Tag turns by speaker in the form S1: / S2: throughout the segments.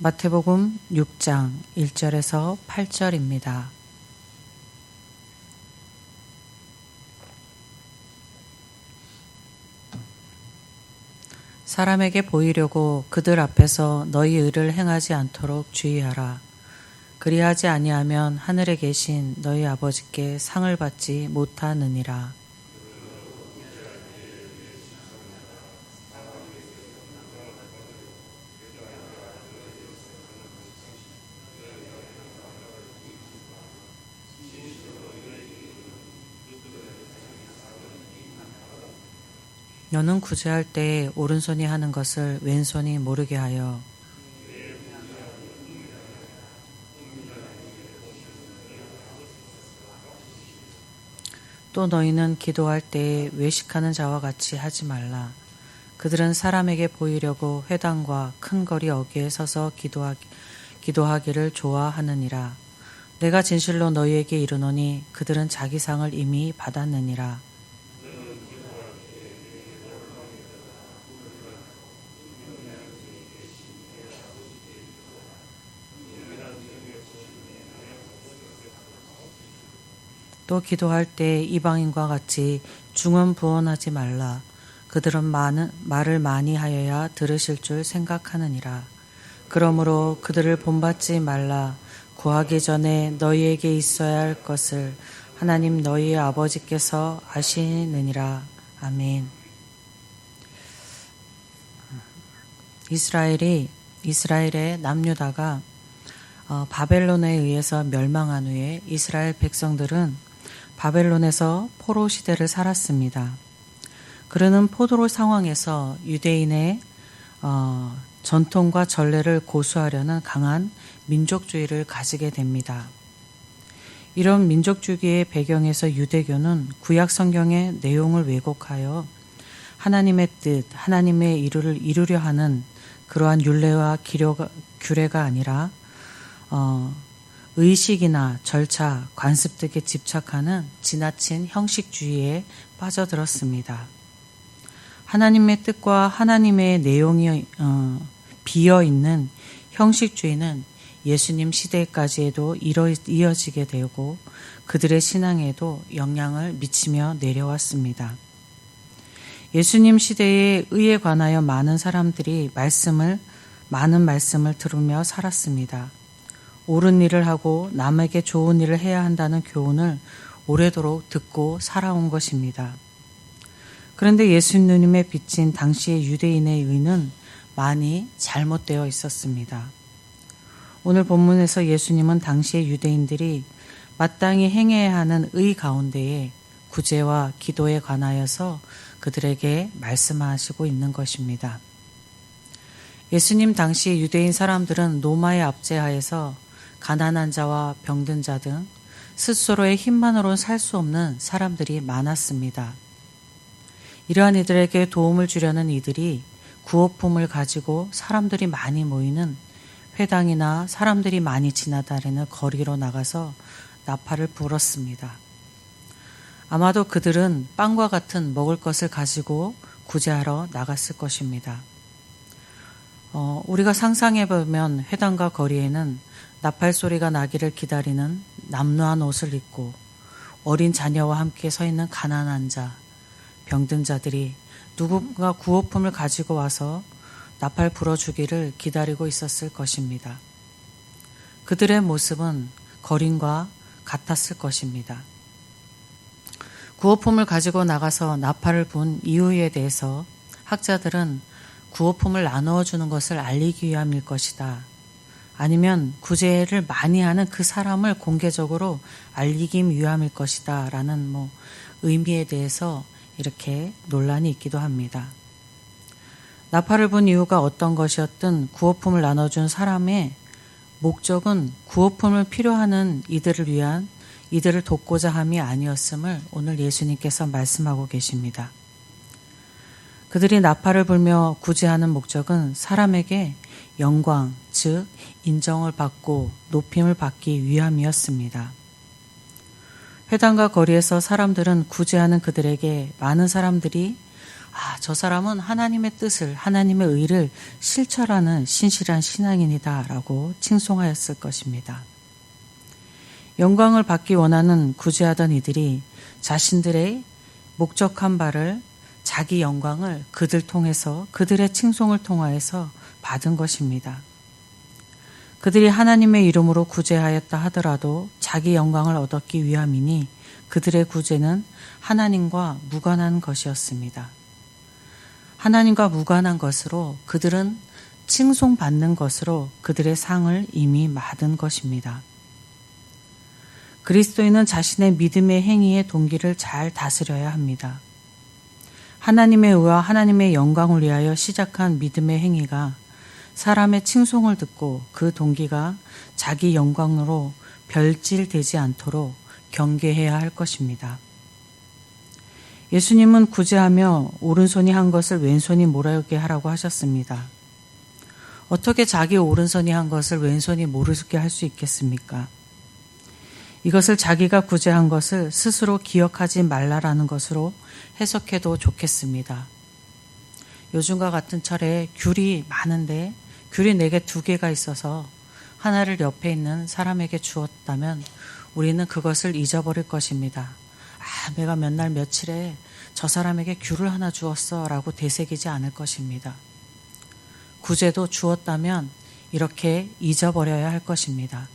S1: 마태복음 6장 1절에서 8절입니다. 사람에게 보이려고 그들 앞에서 너희 의를 행하지 않도록 주의하라. 그리하지 아니하면 하늘에 계신 너희 아버지께 상을 받지 못하느니라. 너는 구제할 때 오른손이 하는 것을 왼손이 모르게 하여 또 너희는 기도할 때 외식하는 자와 같이 하지 말라. 그들은 사람에게 보이려고 회당과 큰 거리 어귀에 서서 기도하기를 좋아하느니라. 내가 진실로 너희에게 이르노니 그들은 자기 상을 이미 받았느니라. 또 기도할 때 이방인과 같이 중언부언하지 말라. 그들은 말을 많이 하여야 들으실 줄 생각하느니라. 그러므로 그들을 본받지 말라. 구하기 전에 너희에게 있어야 할 것을 하나님 너희의 아버지께서 아시느니라. 아멘. 이스라엘의 남유다가 바벨론에 의해서 멸망한 후에 이스라엘 백성들은 바벨론에서 포로 시대를 살았습니다. 그러는 포로 상황에서 유대인의 전통과 전례를 고수하려는 강한 민족주의를 가지게 됩니다. 이런 민족주의의 배경에서 유대교는 구약 성경의 내용을 왜곡하여 하나님의 뜻, 하나님의 일을 이루려 하는 그러한 율례와 규례가 아니라 의식이나 절차, 관습 등에 집착하는 지나친 형식주의에 빠져들었습니다. 하나님의 뜻과 하나님의 내용이 비어있는 형식주의는 예수님 시대까지에도 이어지게 되고 그들의 신앙에도 영향을 미치며 내려왔습니다. 예수님 시대의 의에 관하여 많은 사람들이 많은 말씀을 들으며 살았습니다. 옳은 일을 하고 남에게 좋은 일을 해야 한다는 교훈을 오래도록 듣고 살아온 것입니다. 그런데 예수님의 비친 당시의 유대인의 의는 많이 잘못되어 있었습니다. 오늘 본문에서 예수님은 당시의 유대인들이 마땅히 행해야 하는 의 가운데에 구제와 기도에 관하여서 그들에게 말씀하시고 있는 것입니다. 예수님 당시 유대인 사람들은 로마의 압제하에서 가난한 자와 병든 자 등 스스로의 힘만으로는 살 수 없는 사람들이 많았습니다. 이러한 이들에게 도움을 주려는 이들이 구호품을 가지고 사람들이 많이 모이는 회당이나 사람들이 많이 지나다니는 거리로 나가서 나팔을 불었습니다. 아마도 그들은 빵과 같은 먹을 것을 가지고 구제하러 나갔을 것입니다. 우리가 상상해보면 회당과 거리에는 나팔 소리가 나기를 기다리는 남루한 옷을 입고 어린 자녀와 함께 서 있는 가난한 자, 병든 자들이 누군가 구호품을 가지고 와서 나팔 불어주기를 기다리고 있었을 것입니다. 그들의 모습은 거린과 같았을 것입니다. 구호품을 가지고 나가서 나팔을 분 이유에 대해서 학자들은 구호품을 나누어 주는 것을 알리기 위함일 것이다. 아니면 구제를 많이 하는 그 사람을 공개적으로 알리기 위함일 것이다. 라는 의미에 대해서 이렇게 논란이 있기도 합니다. 나팔을 분 이유가 어떤 것이었든 구호품을 나눠준 사람의 목적은 구호품을 필요하는 이들을 돕고자 함이 아니었음을 오늘 예수님께서 말씀하고 계십니다. 그들이 나팔을 불며 구제하는 목적은 사람에게 영광, 즉 인정을 받고 높임을 받기 위함이었습니다. 회당과 거리에서 사람들은 구제하는 그들에게 많은 사람들이 저 사람은 하나님의 뜻을, 하나님의 의를 실천하는 신실한 신앙인이다 라고 칭송하였을 것입니다. 영광을 받기 원하는 구제하던 이들이 자신들의 목적한 바를, 자기 영광을 그들 통해서, 그들의 칭송을 통하여서 받은 것입니다. 그들이 하나님의 이름으로 구제하였다 하더라도 자기 영광을 얻기 위함이니 그들의 구제는 하나님과 무관한 것이었습니다. 하나님과 무관한 것으로 그들은 칭송받는 것으로 그들의 상을 이미 받은 것입니다. 그리스도인은 자신의 믿음의 행위의 동기를 잘 다스려야 합니다. 하나님의 의와 하나님의 영광을 위하여 시작한 믿음의 행위가 사람의 칭송을 듣고 그 동기가 자기 영광으로 별질되지 않도록 경계해야 할 것입니다. 예수님은 구제하며 오른손이 한 것을 왼손이 모르게 하라고 하셨습니다. 어떻게 자기 오른손이 한 것을 왼손이 모르게 할 수 있겠습니까? 이것을 자기가 구제한 것을 스스로 기억하지 말라라는 것으로 해석해도 좋겠습니다. 요즘과 같은 철에 귤이 많은데 귤이 내게 2개가 있어서 하나를 옆에 있는 사람에게 주었다면 우리는 그것을 잊어버릴 것입니다. 내가 몇 날 며칠에 저 사람에게 귤을 하나 주었어 라고 되새기지 않을 것입니다. 구제도 주었다면 이렇게 잊어버려야 할 것입니다.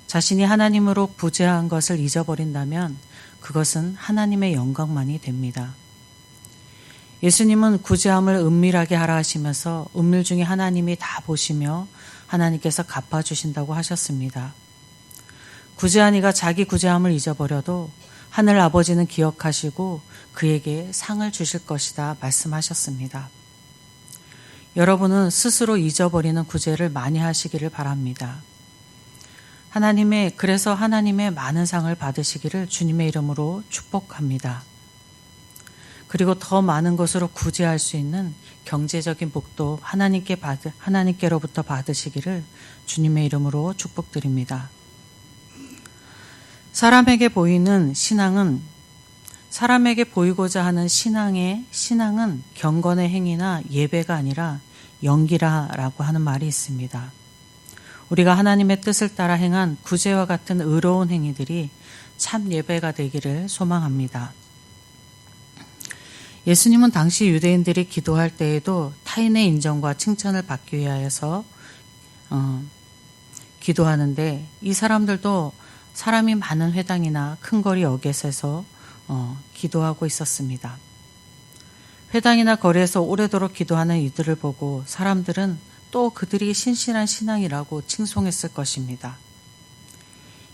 S1: 자신이 하나님으로 구제한 것을 잊어버린다면 그것은 하나님의 영광만이 됩니다. 예수님은 구제함을 은밀하게 하라 하시면서 은밀 중에 하나님이 다 보시며 하나님께서 갚아주신다고 하셨습니다. 구제한 이가 자기 구제함을 잊어버려도 하늘 아버지는 기억하시고 그에게 상을 주실 것이다 말씀하셨습니다. 여러분은 스스로 잊어버리는 구제를 많이 하시기를 바랍니다. 그래서 하나님의 많은 상을 받으시기를 주님의 이름으로 축복합니다. 그리고 더 많은 것으로 구제할 수 있는 경제적인 복도 하나님께로부터 받으시기를 주님의 이름으로 축복드립니다. 사람에게 보이고자 하는 신앙은 경건의 행위나 예배가 아니라 연기라라고 하는 말이 있습니다. 우리가 하나님의 뜻을 따라 행한 구제와 같은 의로운 행위들이 참 예배가 되기를 소망합니다. 예수님은 당시 유대인들이 기도할 때에도 타인의 인정과 칭찬을 받기 위하여서 기도하는데 이 사람들도 사람이 많은 회당이나 큰 거리 어귀에서 기도하고 있었습니다. 회당이나 거리에서 오래도록 기도하는 이들을 보고 사람들은 또 그들이 신실한 신앙이라고 칭송했을 것입니다.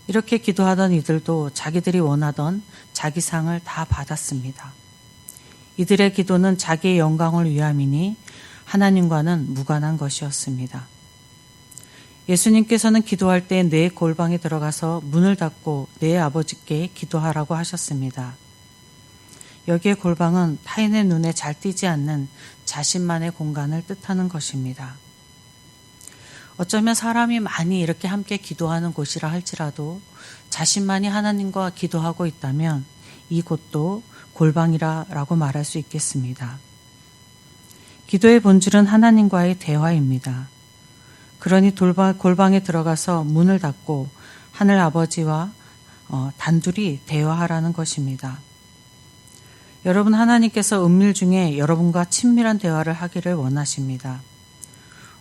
S1: 이렇게 기도하던 이들도 자기들이 원하던 자기 상을 다 받았습니다. 이들의 기도는 자기의 영광을 위함이니 하나님과는 무관한 것이었습니다. 예수님께서는 기도할 때 내 골방에 들어가서 문을 닫고 내 아버지께 기도하라고 하셨습니다. 여기에 골방은 타인의 눈에 잘 띄지 않는 자신만의 공간을 뜻하는 것입니다. 어쩌면 사람이 많이 이렇게 함께 기도하는 곳이라 할지라도 자신만이 하나님과 기도하고 있다면 이곳도 골방이라고 말할 수 있겠습니다. 기도의 본질은 하나님과의 대화입니다. 그러니 골방에 들어가서 문을 닫고 하늘 아버지와 단둘이 대화하라는 것입니다. 여러분, 하나님께서 은밀 중에 여러분과 친밀한 대화를 하기를 원하십니다.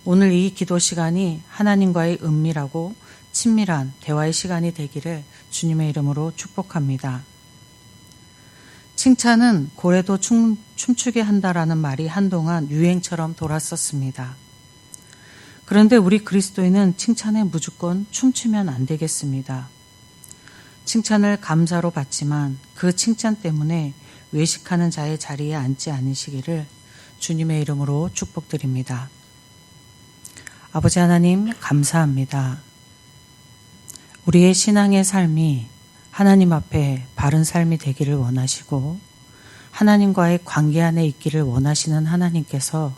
S1: 오늘 이 기도 시간이 하나님과의 은밀하고 친밀한 대화의 시간이 되기를 주님의 이름으로 축복합니다. 칭찬은 고래도 춤추게 한다라는 말이 한동안 유행처럼 돌았었습니다. 그런데 우리 그리스도인은 칭찬에 무조건 춤추면 안 되겠습니다. 칭찬을 감사로 받지만 그 칭찬 때문에 외식하는 자의 자리에 앉지 않으시기를 주님의 이름으로 축복드립니다. 아버지 하나님, 감사합니다. 우리의 신앙의 삶이 하나님 앞에 바른 삶이 되기를 원하시고 하나님과의 관계 안에 있기를 원하시는 하나님께서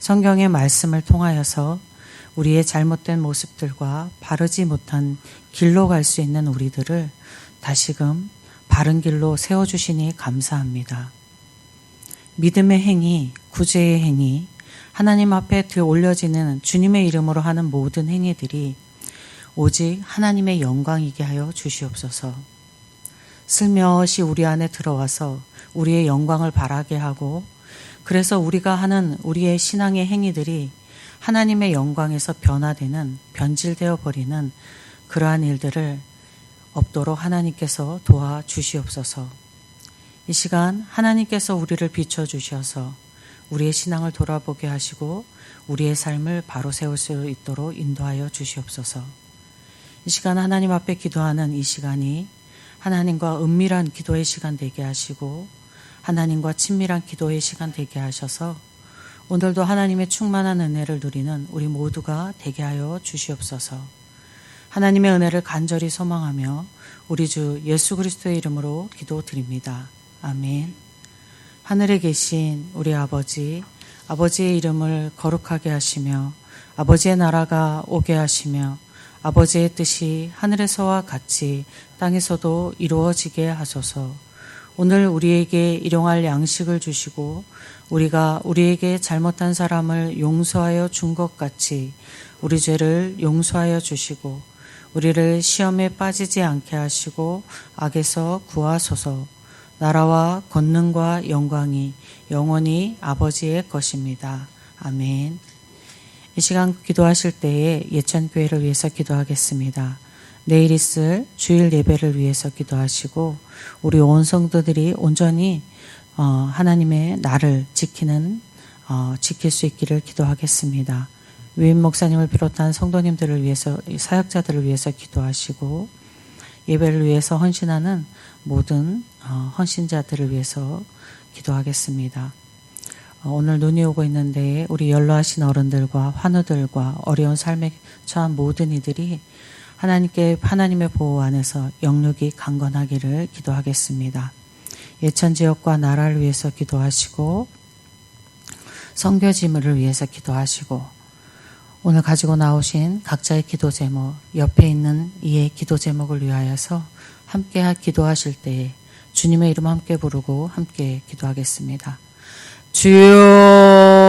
S1: 성경의 말씀을 통하여서 우리의 잘못된 모습들과 바르지 못한 길로 갈 수 있는 우리들을 다시금 바른 길로 세워주시니 감사합니다. 믿음의 행위, 구제의 행위, 하나님 앞에 들어 올려지는 주님의 이름으로 하는 모든 행위들이 오직 하나님의 영광이게 하여 주시옵소서. 슬며시 우리 안에 들어와서 우리의 영광을 바라게 하고, 그래서 우리가 하는 우리의 신앙의 행위들이 하나님의 영광에서 변화되는, 변질되어 버리는 그러한 일들을 없도록 하나님께서 도와주시옵소서. 이 시간 하나님께서 우리를 비춰주셔서 우리의 신앙을 돌아보게 하시고 우리의 삶을 바로 세울 수 있도록 인도하여 주시옵소서. 이 시간 하나님 앞에 기도하는 이 시간이 하나님과 은밀한 기도의 시간 되게 하시고 하나님과 친밀한 기도의 시간 되게 하셔서 오늘도 하나님의 충만한 은혜를 누리는 우리 모두가 되게 하여 주시옵소서. 하나님의 은혜를 간절히 소망하며 우리 주 예수 그리스도의 이름으로 기도드립니다. 아멘. 하늘에 계신 우리 아버지, 아버지의 이름을 거룩하게 하시며 아버지의 나라가 오게 하시며 아버지의 뜻이 하늘에서와 같이 땅에서도 이루어지게 하소서. 오늘 우리에게 일용할 양식을 주시고 우리가 우리에게 잘못한 사람을 용서하여 준 것 같이 우리 죄를 용서하여 주시고 우리를 시험에 빠지지 않게 하시고 악에서 구하소서. 나라와 권능과 영광이 영원히 아버지의 것입니다. 아멘. 이 시간 기도하실 때에 예천교회를 위해서 기도하겠습니다. 내일 있을 주일 예배를 위해서 기도하시고 우리 온 성도들이 온전히 하나님의 나를 지킬 수 있기를 기도하겠습니다. 위임 목사님을 비롯한 성도님들을 위해서, 사역자들을 위해서 기도하시고 예배를 위해서 헌신하는 모든 헌신자들을 위해서 기도하겠습니다. 오늘 눈이 오고 있는데 우리 연로하신 어른들과 환우들과 어려운 삶에 처한 모든 이들이 하나님의 보호 안에서 영육이 강건하기를 기도하겠습니다. 예천지역과 나라를 위해서 기도하시고 선교지물을 위해서 기도하시고 오늘 가지고 나오신 각자의 기도 제목, 옆에 있는 이의 기도 제목을 위하여서 함께 기도하실 때에 주님의 이름 함께 부르고 함께 기도하겠습니다. 주여